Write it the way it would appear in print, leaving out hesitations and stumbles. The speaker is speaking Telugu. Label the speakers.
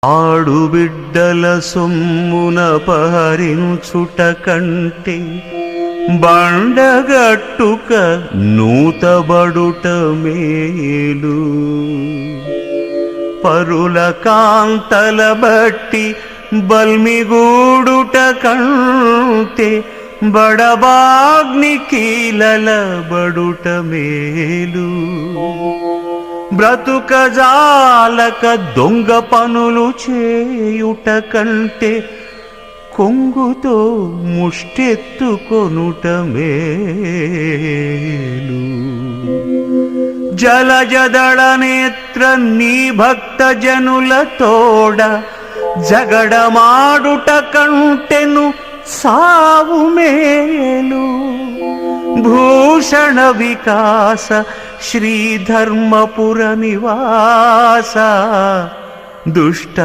Speaker 1: ఆడుబిడ్డల సొమ్మున పహరించుట కంటే బండగట్టుక నూతబడుట మేలు. పరుల కాంతల బట్టి బల్మిగూడుట కంటే బడబాగ్ని కీలల బడుట మేలు. బ్రతుకజాలక దొంగ పనులు చేయుట కంటే కొంగుతో ముష్టెత్తుకొనుట మేలు. జలజదళ నేత్ర నీ భక్త జనుల తోడ జగడమాడుట కంటెను సావు మేలు. భూషణ వికాస శ్రీధర్మపుర నివాస దుష్ట